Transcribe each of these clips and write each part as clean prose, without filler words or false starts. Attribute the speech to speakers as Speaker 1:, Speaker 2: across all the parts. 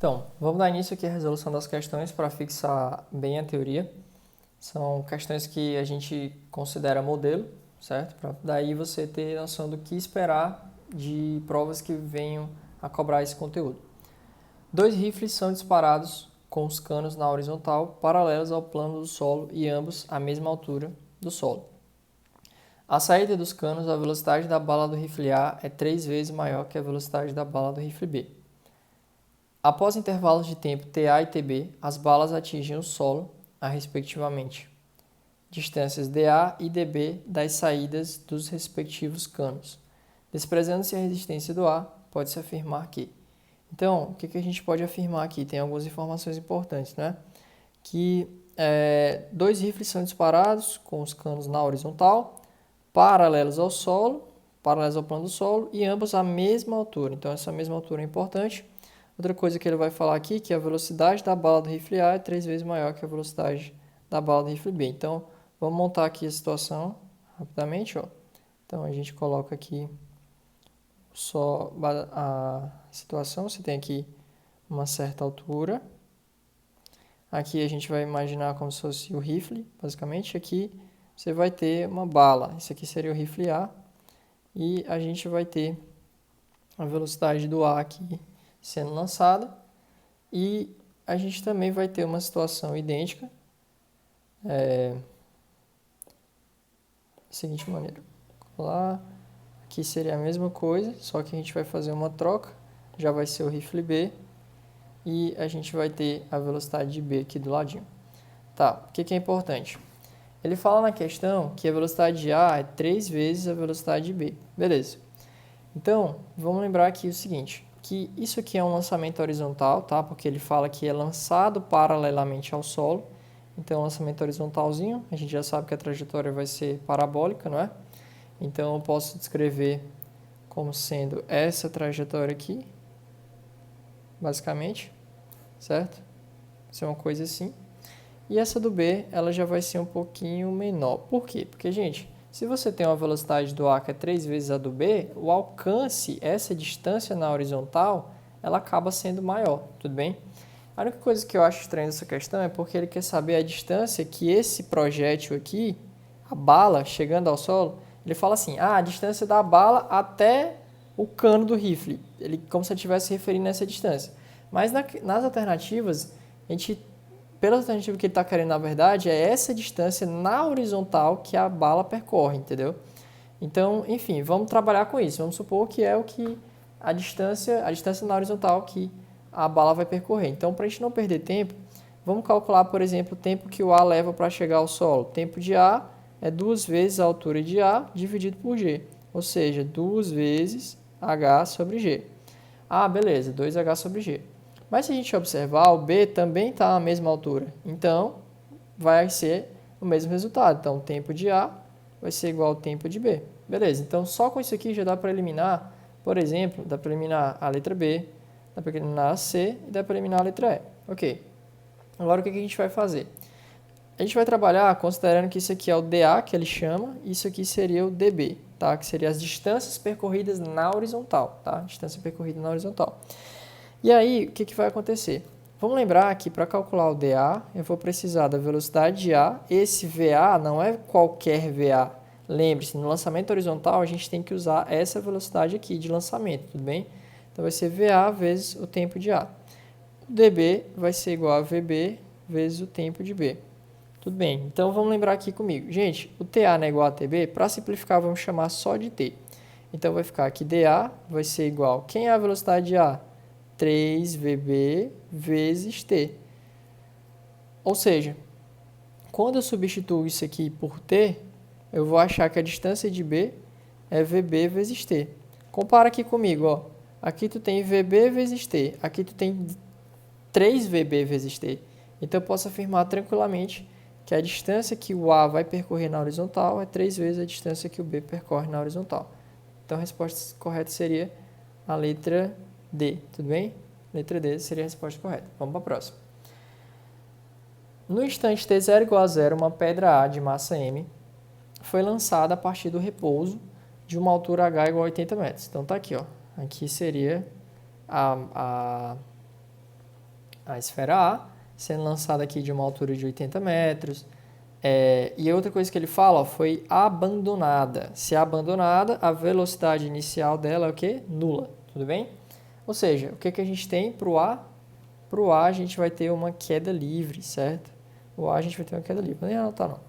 Speaker 1: Então, vamos dar início aqui à resolução das questões para fixar bem a teoria. São questões que a gente considera modelo, certo? Para daí você ter noção do que esperar de provas que venham a cobrar esse conteúdo. Dois rifles são disparados com os canos na horizontal, paralelos ao plano do solo e ambos à mesma altura do solo. A saída dos canos, a velocidade da bala do rifle A é 3 vezes maior que a velocidade da bala do rifle B. Após intervalos de tempo TA e TB, as balas atingem o solo, respectivamente, distâncias dA e dB das saídas dos respectivos canos. Desprezando-se a resistência do A, pode-se afirmar que... Então, o que a gente pode afirmar aqui? Tem algumas informações importantes, né? Que dois rifles são disparados com os canos na horizontal, paralelos ao solo, paralelos ao plano do solo, e ambos à mesma altura. Então, essa mesma altura é importante. Outra coisa que ele vai falar aqui, que a velocidade da bala do rifle A é 3 vezes maior que a velocidade da bala do rifle B. Então, vamos montar aqui a situação rapidamente, ó. Então, a gente coloca aqui só a situação. Você tem aqui uma certa altura. Aqui a gente vai imaginar como se fosse o rifle, basicamente. Aqui você vai ter uma bala. Esse aqui seria o rifle A. E a gente vai ter a velocidade do A aqui sendo lançada, e a gente também vai ter uma situação idêntica, da seguinte maneira, lá, aqui seria a mesma coisa, só que a gente vai fazer uma troca, já vai ser o rifle B, e a gente vai ter a velocidade de B aqui do ladinho. Tá, o que é importante? Ele fala na questão que a velocidade de A é 3 vezes a velocidade de B, beleza. Então, vamos lembrar aqui o seguinte, que isso aqui é um lançamento horizontal, tá? Porque ele fala que é lançado paralelamente ao solo. Então, lançamento horizontalzinho, a gente já sabe que a trajetória vai ser parabólica, não é? Então, eu posso descrever como sendo essa trajetória aqui, basicamente, certo? Isso é uma coisa assim. E essa do B, ela já vai ser um pouquinho menor. Por quê? Porque, gente, se você tem uma velocidade do A que é 3 vezes a do B, o alcance, essa distância na horizontal, ela acaba sendo maior, tudo bem? A única coisa que eu acho estranha nessa questão é porque ele quer saber a distância que esse projétil aqui, a bala, chegando ao solo, ele fala assim, a distância da bala até o cano do rifle, ele, como se ele estivesse referindo a essa distância. Mas nas alternativas, pela alternativa que ele está querendo, na verdade, é essa distância na horizontal que a bala percorre, entendeu? Então, enfim, vamos trabalhar com isso. Vamos supor que é o que a distância na horizontal que a bala vai percorrer. Então, para a gente não perder tempo, vamos calcular, por exemplo, o tempo que o A leva para chegar ao solo. O tempo de A é 2 vezes a altura de A dividido por G, ou seja, 2 vezes H sobre G. Ah, beleza, 2H sobre G. Mas se a gente observar, o B também está na mesma altura. Então, vai ser o mesmo resultado. Então, o tempo de A vai ser igual ao tempo de B. Beleza, então só com isso aqui já dá para eliminar, por exemplo, dá para eliminar a letra B, dá para eliminar a C e dá para eliminar a letra E. Ok. Agora, o que a gente vai fazer? A gente vai trabalhar considerando que isso aqui é o DA, que ele chama, e isso aqui seria o DB, tá? Que seria as distâncias percorridas na horizontal, tá? Distância percorrida na horizontal. E aí, o que vai acontecer? Vamos lembrar que para calcular o dA, eu vou precisar da velocidade de A. Esse VA não é qualquer VA. Lembre-se, no lançamento horizontal, a gente tem que usar essa velocidade aqui de lançamento, tudo bem? Então, vai ser VA vezes o tempo de A. O dB vai ser igual a VB vezes o tempo de B. Tudo bem, então vamos lembrar aqui comigo. Gente, o TA não é igual a TB, para simplificar, vamos chamar só de T. Então, vai ficar que dA vai ser igual... Quem é a velocidade de A? 3VB vezes T. Ou seja, quando eu substituo isso aqui por T, eu vou achar que a distância de B é VB vezes T. Compara aqui comigo, ó. Aqui tu tem VB vezes T, aqui tu tem 3VB vezes T. Então eu posso afirmar tranquilamente que a distância que o A vai percorrer na horizontal é 3 vezes a distância que o B percorre na horizontal. Então a resposta correta seria a letra D, tudo bem? Letra D seria a resposta correta. Vamos para a próxima. No instante t0 igual a 0, uma pedra A de massa m foi lançada a partir do repouso de uma altura h igual a 80 metros. Então tá aqui, ó. Aqui seria a A esfera A, sendo lançada aqui de uma altura de 80 metros. E outra coisa que ele fala, ó, foi abandonada. Se é abandonada, a velocidade inicial dela é o quê? Nula, tudo bem? Ou seja, o que a gente tem para o A? Para o A a gente vai ter uma queda livre, certo? O A a gente vai ter uma queda livre, nem anotar não.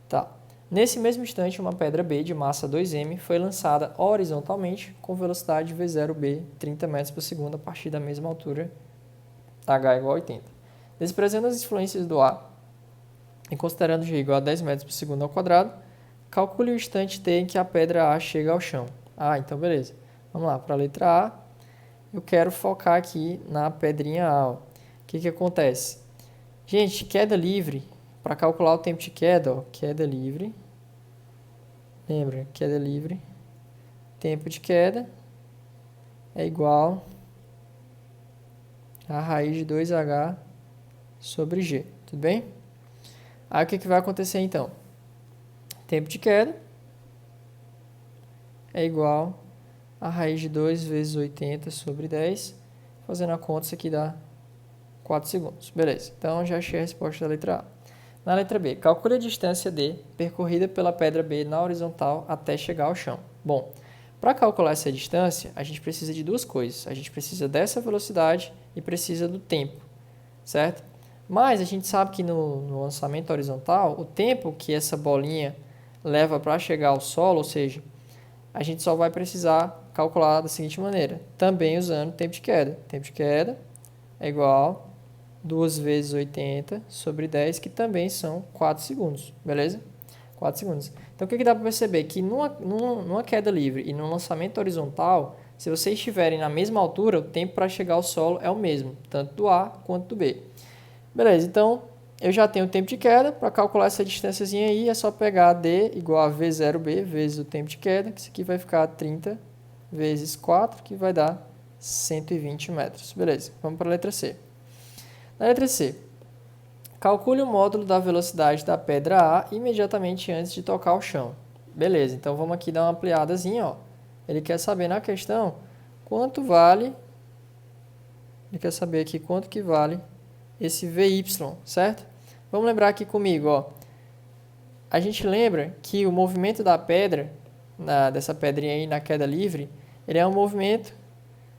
Speaker 1: Tá. Nesse mesmo instante, uma pedra B de massa 2m foi lançada horizontalmente com velocidade V0B 30 metros por segundo a partir da mesma altura, h igual a 80. Desprezando as influências do A e considerando g igual a 10 metros por segundo ao quadrado, calcule o instante t em que a pedra A chega ao chão. Então beleza. Vamos lá, para a letra A, eu quero focar aqui na pedrinha A. O que acontece? Gente, queda livre, para calcular o tempo de queda, ó, queda livre, lembra, queda livre, tempo de queda é igual a raiz de 2h sobre g, tudo bem? Aí o que vai acontecer então? Tempo de queda é igual a raiz de 2 vezes 80 sobre 10. Fazendo a conta, isso aqui dá 4 segundos. Beleza, então já achei a resposta da letra A. Na letra B, calcule a distância D percorrida pela pedra B na horizontal até chegar ao chão. Bom, para calcular essa distância, a gente precisa de duas coisas. A gente precisa dessa velocidade e precisa do tempo, certo? Mas a gente sabe que no lançamento horizontal, o tempo que essa bolinha leva para chegar ao solo, ou seja, a gente só vai precisar calcular da seguinte maneira, também usando o tempo de queda. Tempo de queda é igual a 2 vezes 80 sobre 10, que também são 4 segundos, beleza? 4 segundos. Então, o que dá para perceber? Que numa queda livre e no lançamento horizontal, se vocês estiverem na mesma altura, o tempo para chegar ao solo é o mesmo, tanto do A quanto do B. Beleza, então eu já tenho o tempo de queda. Para calcular essa distânciazinha aí, é só pegar D igual a V0B vezes o tempo de queda, que isso aqui vai ficar 30 vezes 4, que vai dar 120 metros. Beleza, vamos para a letra C. Na letra C, calcule o módulo da velocidade da pedra A imediatamente antes de tocar o chão. Beleza, então vamos aqui dar uma ampliadazinha, ó. Ele quer saber na questão quanto vale, ele quer saber aqui quanto que vale esse VY, certo? Vamos lembrar aqui comigo, ó. A gente lembra que o movimento da pedra, dessa pedrinha aí na queda livre, ele é um movimento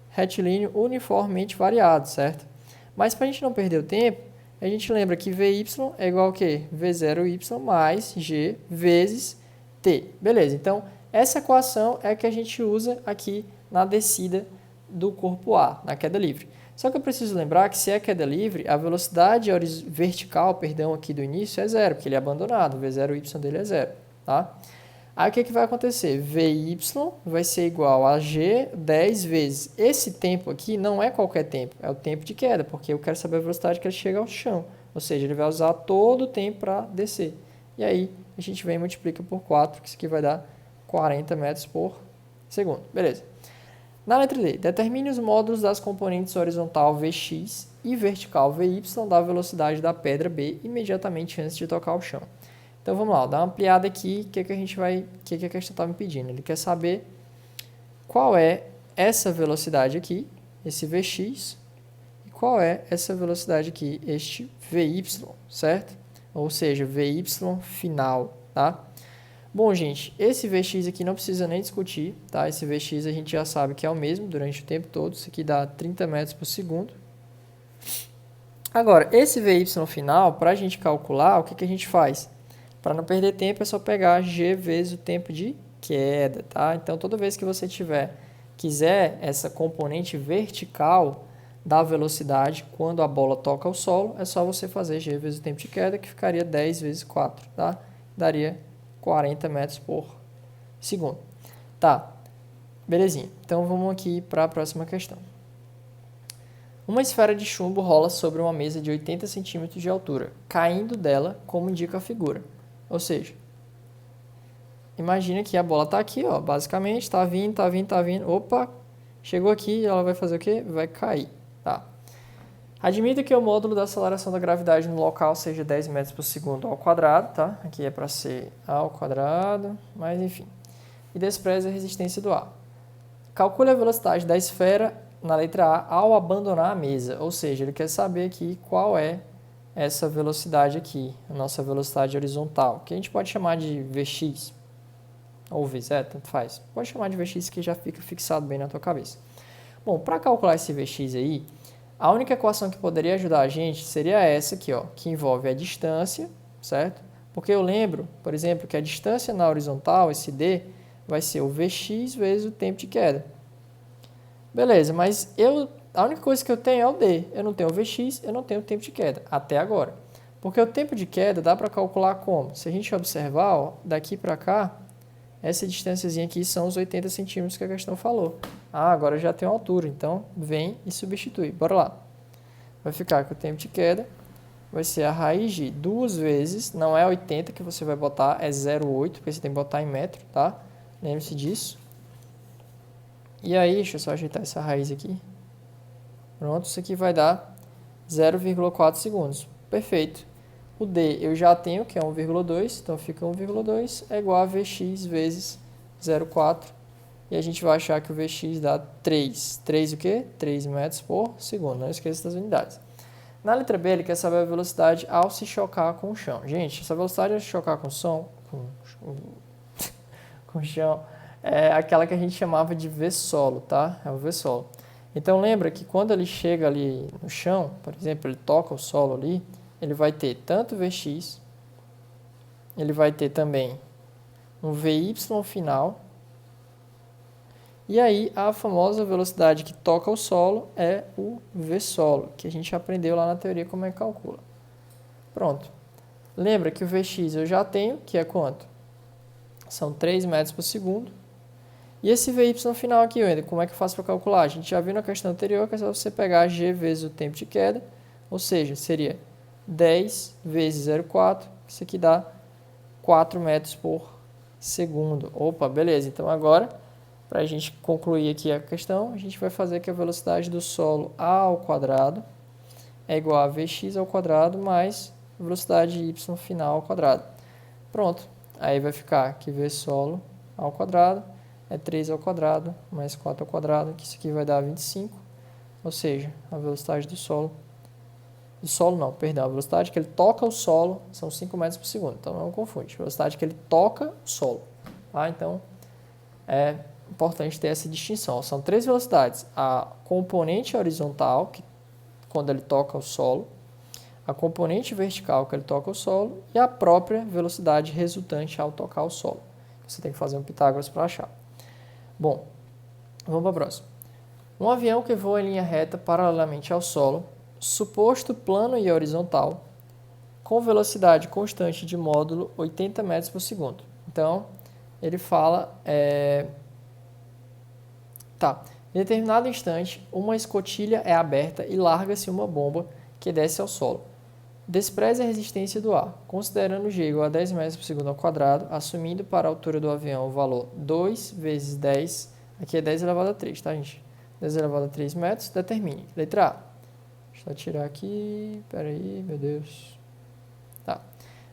Speaker 1: retilíneo uniformemente variado, certo? Mas para a gente não perder o tempo, a gente lembra que VY é igual ao quê? V0Y mais G vezes T. Beleza, então essa equação é a que a gente usa aqui na descida do corpo A, na queda livre. Só que eu preciso lembrar que se é queda livre, a velocidade vertical, aqui do início é zero, porque ele é abandonado, o V0Y dele é zero, tá? Aí o que vai acontecer? VY vai ser igual a G 10 vezes. Esse tempo aqui não é qualquer tempo, é o tempo de queda, porque eu quero saber a velocidade que ele chega ao chão. Ou seja, ele vai usar todo o tempo para descer. E aí a gente vem e multiplica por 4, que isso aqui vai dar 40 metros por segundo. Beleza. Na letra D, determine os módulos das componentes horizontal Vx e vertical Vy da velocidade da pedra B imediatamente antes de tocar o chão. Então vamos lá, dá uma ampliada aqui, o que a questão está me pedindo? Ele quer saber qual é essa velocidade aqui, esse Vx, e qual é essa velocidade aqui, este Vy, certo? Ou seja, Vy final, tá? Bom, gente, esse Vx aqui não precisa nem discutir, tá? Esse Vx a gente já sabe que é o mesmo durante o tempo todo, isso aqui dá 30 metros por segundo. Agora, esse Vy final, para a gente calcular, o que a gente faz? Para não perder tempo, é só pegar G vezes o tempo de queda, tá? Então, toda vez que você quiser essa componente vertical da velocidade, quando a bola toca o solo, é só você fazer G vezes o tempo de queda, que ficaria 10 vezes 4, tá? Daria 40 metros por segundo. Tá, belezinha. Então, vamos aqui para a próxima questão. Uma esfera de chumbo rola sobre uma mesa de 80 centímetros de altura, caindo dela, como indica a figura. Ou seja, imagina que a bola está aqui, ó, basicamente, está vindo. Opa, chegou aqui, ela vai fazer o quê? Vai cair. Tá. Admita que o módulo da aceleração da gravidade no local seja 10 metros por segundo ao quadrado, tá? Aqui é para ser ao quadrado, mas enfim. E despreze a resistência do ar. Calcule a velocidade da esfera na letra A, ao abandonar a mesa. Ou seja, ele quer saber aqui qual é essa velocidade aqui, a nossa velocidade horizontal, que a gente pode chamar de Vx, ou Vz, tanto faz. Pode chamar de Vx que já fica fixado bem na tua cabeça. Bom, para calcular esse Vx aí, a única equação que poderia ajudar a gente seria essa aqui, ó, que envolve a distância, certo? Porque eu lembro, por exemplo, que a distância na horizontal, esse d, vai ser o Vx vezes o tempo de queda. Beleza, mas a única coisa que eu tenho é o d. Eu não tenho o Vx, eu não tenho o tempo de queda, até agora. Porque o tempo de queda dá para calcular como? Se a gente observar, ó, daqui para cá, essa distânciazinha aqui são os 80 centímetros que a questão falou. Ah, agora já tem uma altura, então vem e substitui. Bora lá. Vai ficar que o tempo de queda vai ser a raiz de 2 vezes, não é 80 que você vai botar, é 0,8, porque você tem que botar em metro, tá? Lembre-se disso. E aí, deixa eu só ajeitar essa raiz aqui. Pronto, isso aqui vai dar 0,4 segundos. Perfeito. O D eu já tenho, que é 1,2, então fica 1,2 é igual a Vx vezes 0,4. E a gente vai achar que o Vx dá 3. 3 o quê? 3 metros por segundo. Não esqueça das unidades. Na letra B, ele quer saber a velocidade ao se chocar com o chão. Gente, essa velocidade ao se chocar com o chão é aquela que a gente chamava de V-solo, tá? É o V-solo. Então lembra que quando ele chega ali no chão, por exemplo, ele toca o solo ali, ele vai ter tanto Vx, ele vai ter também um Vy final, e aí a famosa velocidade que toca o solo é o V-solo, que a gente aprendeu lá na teoria como é que calcula. Pronto. Lembra que o Vx eu já tenho, que é quanto? São 3 metros por segundo. E esse Vy final aqui, Wender, como é que eu faço para calcular? A gente já viu na questão anterior que é só você pegar g vezes o tempo de queda, ou seja, seria 10 vezes 0,4, isso aqui dá 4 metros por segundo. Opa, beleza. Então agora, para a gente concluir aqui a questão, a gente vai fazer que a velocidade do solo ao quadrado é igual a Vx ao quadrado mais a velocidade y final ao quadrado. Pronto. Aí vai ficar que V solo ao quadrado é 3 ao quadrado mais 4 ao quadrado, que isso aqui vai dar 25. Ou seja, a velocidade do solo não, perdão, a velocidade que ele toca o solo são 5 metros por segundo, então não confunde, a velocidade que ele toca o solo, tá? Então é importante ter essa distinção, são 3 velocidades, a componente horizontal, que quando ele toca o solo, a componente vertical que ele toca o solo e a própria velocidade resultante ao tocar o solo. Você tem que fazer um Pitágoras para achar. Bom, vamos para a próxima. Um avião que voa em linha reta paralelamente ao solo, suposto plano e horizontal, com velocidade constante de módulo 80 metros por segundo. Então, ele fala, em determinado instante, uma escotilha é aberta e larga-se uma bomba que desce ao solo. Despreze a resistência do ar, considerando g igual a 10 metros por segundo ao quadrado, assumindo para a altura do avião o valor 2 vezes 10, aqui é 10 elevado a 3, tá, gente? 10 elevado a 3 metros, determine. Letra A. Deixa eu tirar aqui, peraí, meu Deus. Tá.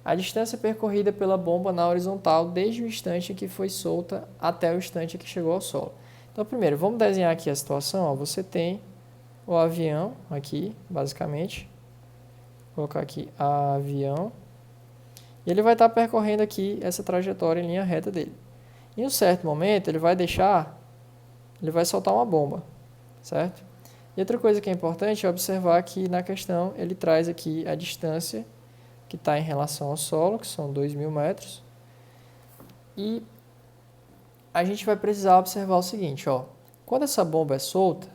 Speaker 1: A distância percorrida pela bomba na horizontal desde o instante em que foi solta até o instante em que chegou ao solo. Então, primeiro, vamos desenhar aqui a situação. Ó. Você tem o avião aqui, basicamente. Vou colocar aqui avião. E ele vai estar percorrendo aqui essa trajetória em linha reta dele. Em um certo momento, ele vai soltar uma bomba, certo? E outra coisa que é importante é observar que na questão ele traz aqui a distância que está em relação ao solo, que são 2.000 metros. E a gente vai precisar observar o seguinte, ó. Quando essa bomba é solta,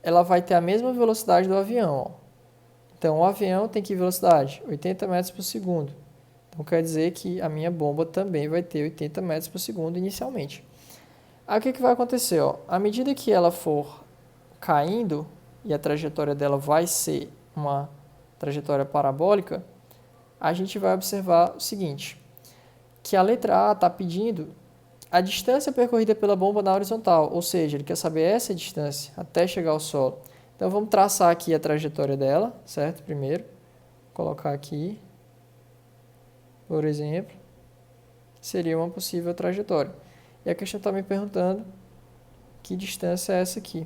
Speaker 1: ela vai ter a mesma velocidade do avião, ó. Então, o avião tem que velocidade? 80 metros por segundo. Então, quer dizer que a minha bomba também vai ter 80 metros por segundo inicialmente. Aí, o que vai acontecer? Ó? À medida que ela for caindo, e a trajetória dela vai ser uma trajetória parabólica, a gente vai observar o seguinte, que a letra A está pedindo a distância percorrida pela bomba na horizontal, ou seja, ele quer saber essa distância até chegar ao solo. Então, vamos traçar aqui a trajetória dela, certo? Primeiro, colocar aqui, por exemplo, seria uma possível trajetória. E a questão está me perguntando que distância é essa aqui.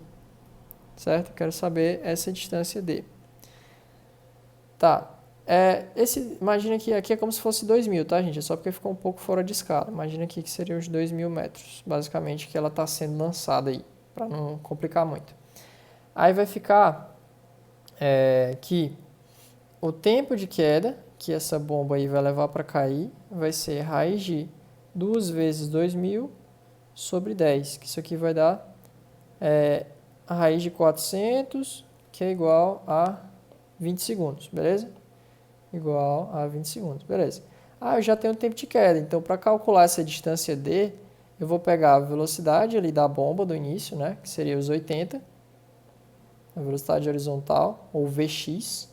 Speaker 1: certo? Eu quero saber essa distância D. Tá. Imagina que aqui é como se fosse 2.000, tá, gente? É só porque ficou um pouco fora de escala. Imagina aqui que seriam os 2.000 metros, basicamente, que ela está sendo lançada aí, para não complicar muito. Aí vai ficar que o tempo de queda que essa bomba aí vai levar para cair vai ser raiz de 2 vezes 2.000 sobre 10, que isso aqui vai dar a raiz de 400, que é igual a 20 segundos, beleza? Igual a 20 segundos, beleza. Eu já tenho o tempo de queda, então para calcular essa distância D, eu vou pegar a velocidade ali da bomba do início, né, que seria os 80, a velocidade horizontal, ou Vx,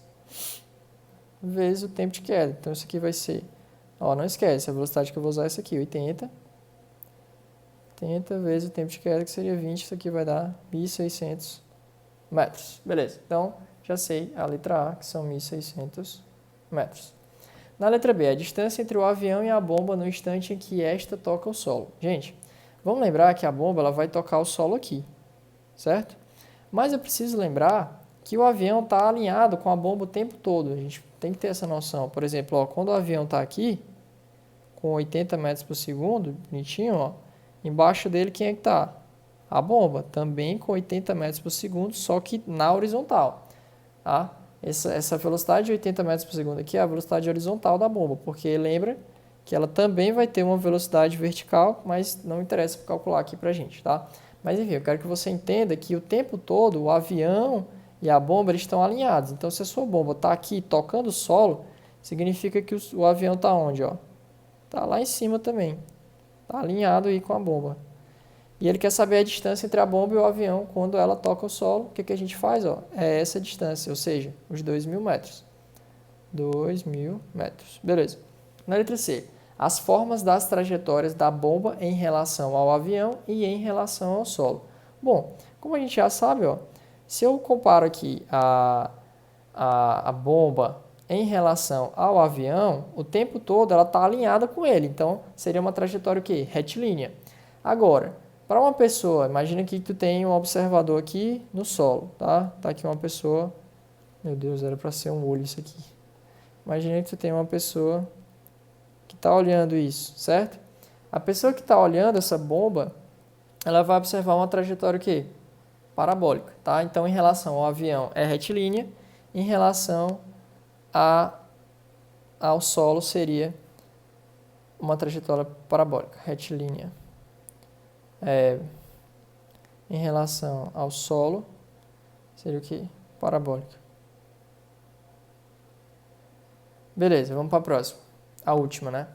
Speaker 1: vezes o tempo de queda. Então isso aqui vai ser, não esquece, a velocidade que eu vou usar é essa aqui, 80 vezes o tempo de queda, que seria 20, isso aqui vai dar 1.600 metros. Beleza, então já sei a letra A, que são 1.600 metros. Na letra B, a distância entre o avião e a bomba no instante em que esta toca o solo. Gente, vamos lembrar que a bomba ela vai tocar o solo aqui, certo? Mas eu preciso lembrar que o avião está alinhado com a bomba o tempo todo. A gente tem que ter essa noção. Por exemplo, quando o avião está aqui, com 80 metros por segundo, bonitinho, embaixo dele quem é que está? A bomba, também com 80 metros por segundo, só que na horizontal. Tá? Essa velocidade de 80 metros por segundo aqui é a velocidade horizontal da bomba, porque lembra que ela também vai ter uma velocidade vertical, mas não interessa calcular aqui pra gente, tá? Mas enfim, eu quero que você entenda que o tempo todo o avião e a bomba eles estão alinhados. Então, se a sua bomba está aqui tocando o solo, significa que o avião está onde? Está lá em cima também. Está alinhado aí com a bomba. E ele quer saber a distância entre a bomba e o avião quando ela toca o solo. O que a gente faz? É essa distância, ou seja, os 2.000 metros. 2.000 metros. Beleza. Na letra C, as formas das trajetórias da bomba em relação ao avião e em relação ao solo. Bom, como a gente já sabe, se eu comparo aqui a bomba em relação ao avião, o tempo todo ela está alinhada com ele. Então, seria uma trajetória o quê? Retilínea. Agora, para uma pessoa, imagina que tu tem um observador aqui no solo, tá? Tá aqui uma pessoa, meu Deus, era para ser um olho isso aqui. Imagina que tu tem uma pessoa que está olhando isso, certo? A pessoa que está olhando essa bomba, ela vai observar uma trajetória o quê? Parabólica, tá? Então, em relação ao avião é retilínea, em relação ao solo seria uma trajetória parabólica, retilínea. Em relação ao solo, seria o que? Parabólica. Beleza, vamos para a próxima. A última, né?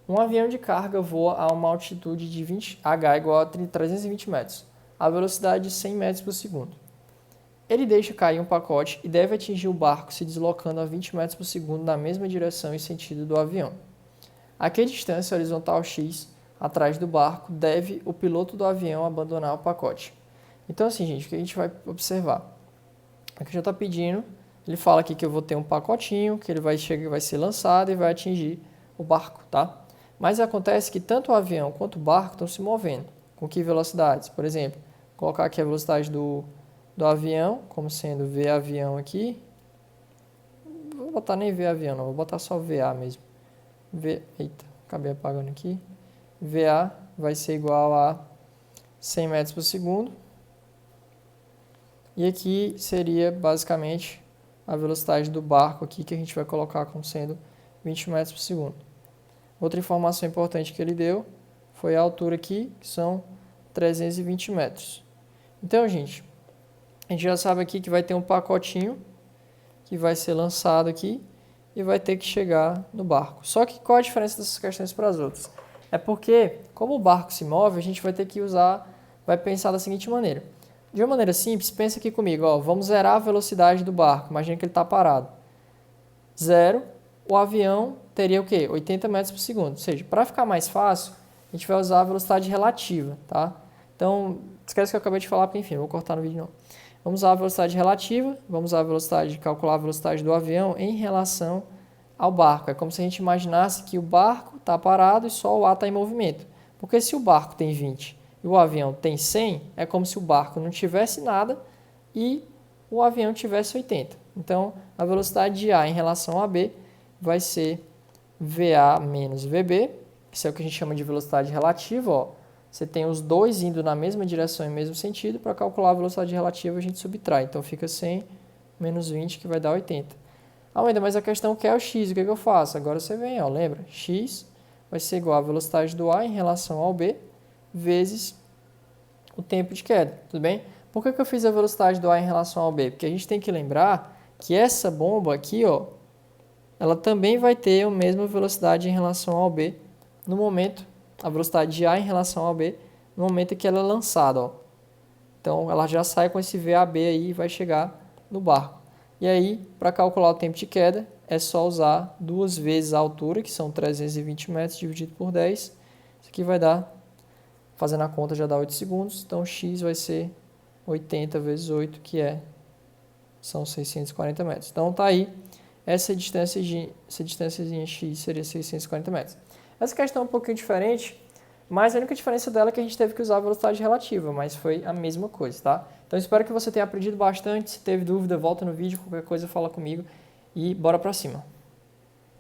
Speaker 1: Um avião de carga voa a uma altitude de H igual a 320 metros, a velocidade de 100 metros por segundo. Ele deixa cair um pacote e deve atingir o barco se deslocando a 20 metros por segundo na mesma direção e sentido do avião. A que distância horizontal x atrás do barco deve o piloto do avião abandonar o pacote? Então, assim, gente, o que a gente vai observar? Aqui já está pedindo, ele fala aqui que eu vou ter um pacotinho, que ele vai ser lançado e vai atingir o barco, tá? Mas acontece que tanto o avião quanto o barco estão se movendo. Com que velocidades? Por exemplo, vou colocar aqui a velocidade do avião, como sendo V avião aqui. Não vou botar nem V avião, não, vou botar só VA mesmo. Eita, acabei apagando aqui. VA vai ser igual a 100 metros por segundo. E aqui seria basicamente a velocidade do barco aqui, que a gente vai colocar como sendo 20 metros por segundo. Outra informação importante que ele deu foi a altura aqui, que são 320 metros. Então, gente, a gente já sabe aqui que vai ter um pacotinho que vai ser lançado aqui e vai ter que chegar no barco. Só que qual a diferença dessas questões para as outras? É porque, como o barco se move, a gente vai ter que vai pensar da seguinte maneira. De uma maneira simples, pensa aqui comigo, vamos zerar a velocidade do barco. Imagina que ele está parado. 0, o avião teria o quê? 80 metros por segundo. Ou seja, para ficar mais fácil, a gente vai usar a velocidade relativa, tá? Então, esquece que eu acabei de falar, porque enfim, eu vou cortar no vídeo não. Vamos usar a velocidade relativa, vamos usar a velocidade, calcular a velocidade do avião em relação ao barco. É como se a gente imaginasse que o barco está parado e só o ar está em movimento. Porque se o barco tem 20 e o avião tem 100, é como se o barco não tivesse nada e o avião tivesse 80. Então, a velocidade de A em relação a B vai ser VA menos VB, isso é o que a gente chama de velocidade relativa. Ó. Você tem os dois indo na mesma direção e no mesmo sentido, para calcular a velocidade relativa a gente subtrai. Então, fica 100 menos 20, que vai dar 80. Ainda, mas a questão que é o x, o que eu faço? Agora você vem, ó, lembra? X vai ser igual à velocidade do A em relação ao B, vezes o tempo de queda, tudo bem? Por que eu fiz a velocidade do A em relação ao B? Porque a gente tem que lembrar que essa bomba aqui, ó, ela também vai ter a mesma velocidade em relação ao B no momento, a velocidade de A em relação ao B, no momento que ela é lançada, ó. Então, ela já sai com esse VAB aí e vai chegar no barco. E aí, para calcular o tempo de queda, é só usar 2 vezes a altura, que são 320 metros, dividido por 10. Isso aqui vai dar, fazendo a conta já dá 8 segundos, então x vai ser 80 vezes 8, que são 640 metros. Então, tá aí, essa distânciazinha x seria 640 metros. Essa questão é um pouquinho diferente, mas a única diferença dela é que a gente teve que usar a velocidade relativa, mas foi a mesma coisa, tá? Então, espero que você tenha aprendido bastante. Se teve dúvida, volta no vídeo, qualquer coisa fala comigo e bora pra cima.